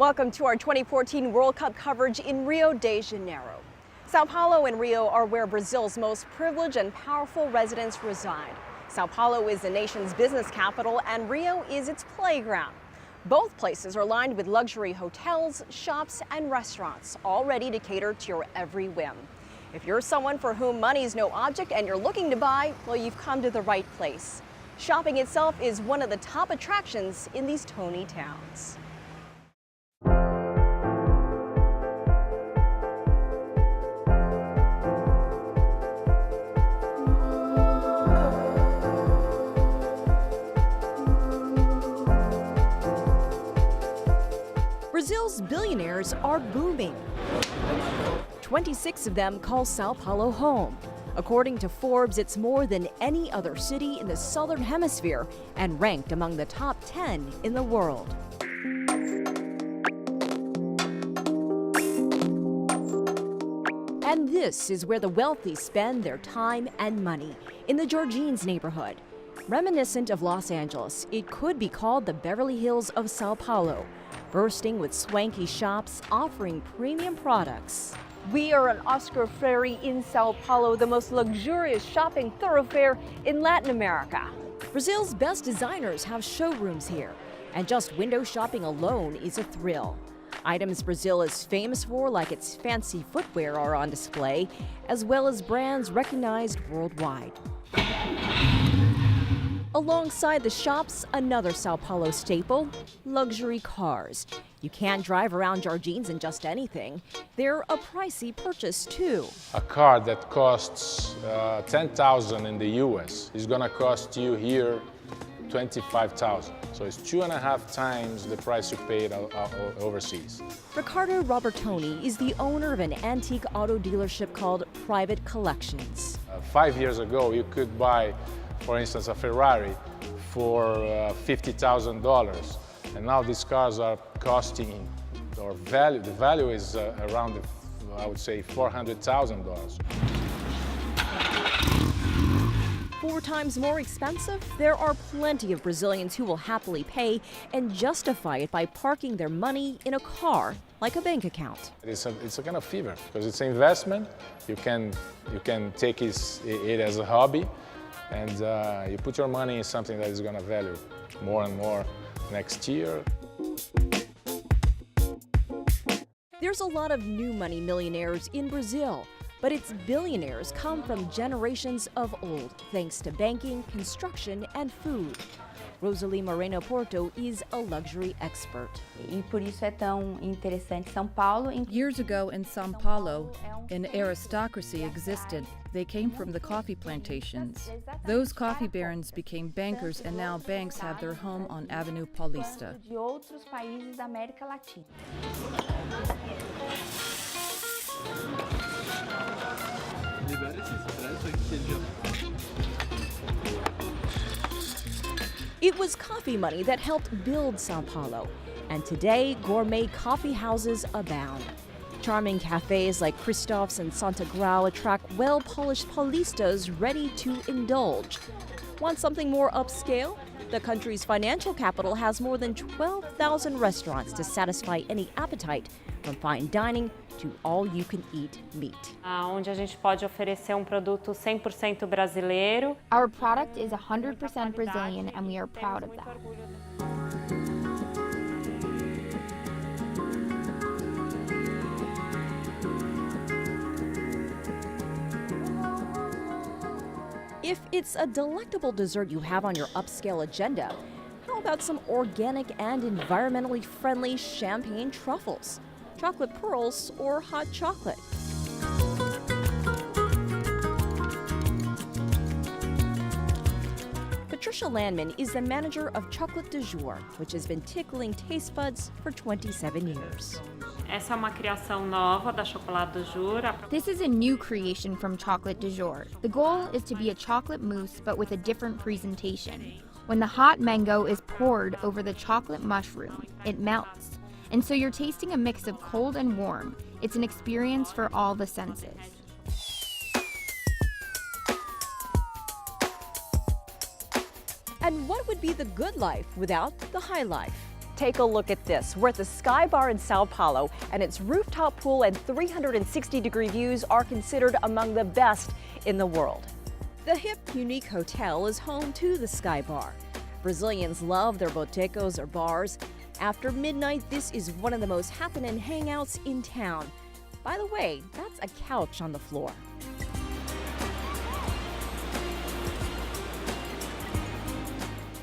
Welcome to our 2014 World Cup coverage in Rio de Janeiro. Sao Paulo and Rio are where Brazil's most privileged and powerful residents reside. Sao Paulo is the nation's business capital and Rio is its playground. Both places are lined with luxury hotels, shops, and restaurants, all ready to cater to your every whim. If you're someone for whom money is no object and you're looking to buy, well, you've come to the right place. Shopping itself is one of the top attractions in these tony towns. Brazil's billionaires are booming. 26 of them call Sao Paulo home. According to Forbes, it's more than any other city in the Southern Hemisphere and ranked among the top 10 in the world. And this is where the wealthy spend their time and money, in the Jardins neighborhood. Reminiscent of Los Angeles, it could be called the Beverly Hills of Sao Paulo, bursting with swanky shops offering premium products. We are on Oscar Freire in Sao Paulo, the most luxurious shopping thoroughfare in Latin America. Brazil's best designers have showrooms here, and just window shopping alone is a thrill. Items Brazil is famous for, like its fancy footwear, are on display, as well as brands recognized worldwide. Alongside the shops, another Sao Paulo staple, luxury cars. You can't drive around Jardins in just anything. They're a pricey purchase, too. A car that costs $10,000 in the US is gonna cost you here $25,000. So it's 2.5 times the price you paid overseas. Ricardo Robertoni is the owner of an antique auto dealership called Private Collections. 5 years ago, you could buy, for instance, a Ferrari for $50,000. And now these cars are costing, or the value is around, I would say, $400,000. 4 times more expensive? There are plenty of Brazilians who will happily pay and justify it by parking their money in a car, like a bank account. It's a kind of fever, because it's an investment. You can take it as a hobby, and you put your money in something that is going to value more and more next year. There's a lot of new money millionaires in Brazil, but its billionaires come from generations of old, thanks to banking, construction, and food. Rosalie Moreno Porto is a luxury expert. Years ago in São Paulo, an aristocracy existed. They came from the coffee plantations. Those coffee barons became bankers, and now banks have their home on Avenue Paulista. It was coffee money that helped build Sao Paulo, and today gourmet coffee houses abound. Charming cafes like Christoph's and Santa Grau attract well-polished Paulistas ready to indulge. Want something more upscale? The country's financial capital has more than 12,000 restaurants to satisfy any appetite, from fine dining to all-you-can-eat meat. Onde a gente pode oferecer produto 100% brasileiro. Our product is 100% Brazilian, and we are proud of that. If it's a delectable dessert you have on your upscale agenda, how about some organic and environmentally friendly champagne truffles, chocolate pearls, or hot chocolate? Patricia Landman is the manager of Chocolate du Jour, which has been tickling taste buds for 27 years. Essa é uma criação nova da Chocolate du Jour. This is a new creation from Chocolate du Jour. The goal is to be a chocolate mousse, but with a different presentation. When the hot mango is poured over the chocolate mushroom, it melts. And so you're tasting a mix of cold and warm. It's an experience for all the senses. And what would be the good life without the high life? Take a look at this. We're at the Sky Bar in Sao Paulo, and its rooftop pool and 360-degree views are considered among the best in the world. The hip, unique hotel is home to the Sky Bar. Brazilians love their botecos or bars. After midnight, this is one of the most happening hangouts in town. By the way, that's a couch on the floor.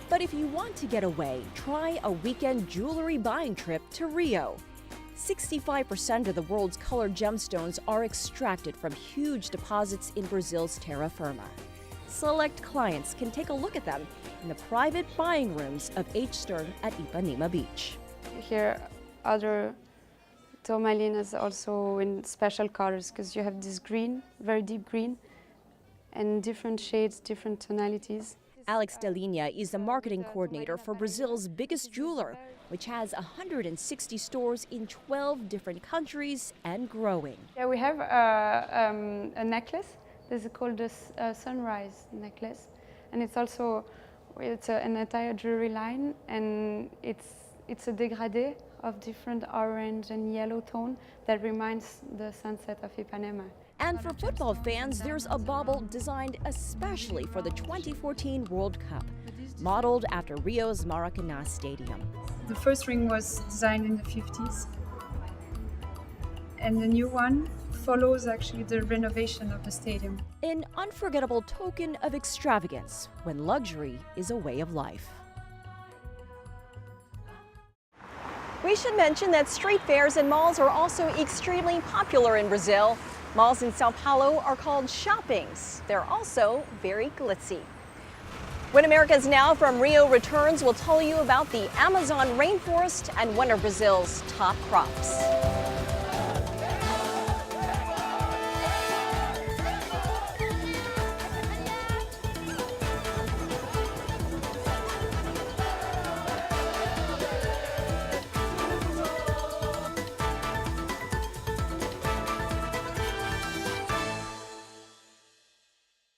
But if you want to get away, try a weekend jewelry buying trip to Rio. 65% of the world's colored gemstones are extracted from huge deposits in Brazil's terra firma. Select clients can take a look at them in the private buying rooms of H. Stern at Ipanema Beach. Here, other tourmalines also in special colors, because you have this green, very deep green, and different shades, different tonalities. Alex Delinha is the marketing coordinator for Brazil's biggest jeweler, which has 160 stores in 12 different countries and growing. Yeah, we have a necklace. This is called the Sunrise necklace, and it's also an entire jewelry line, and it's a dégradé of different orange and yellow tone that reminds the sunset of Ipanema. And for football fans, there's a bauble designed especially for the 2014 World Cup, modeled after Rio's Maracanã Stadium. The first ring was designed in the 50s, and the new one follows actually the renovation of the stadium. An unforgettable token of extravagance when luxury is a way of life. We should mention that street fairs and malls are also extremely popular in Brazil. Malls in Sao Paulo are called shoppings. They're also very glitzy. When America's Now from Rio returns, we'll tell you about the Amazon rainforest and one of Brazil's top crops.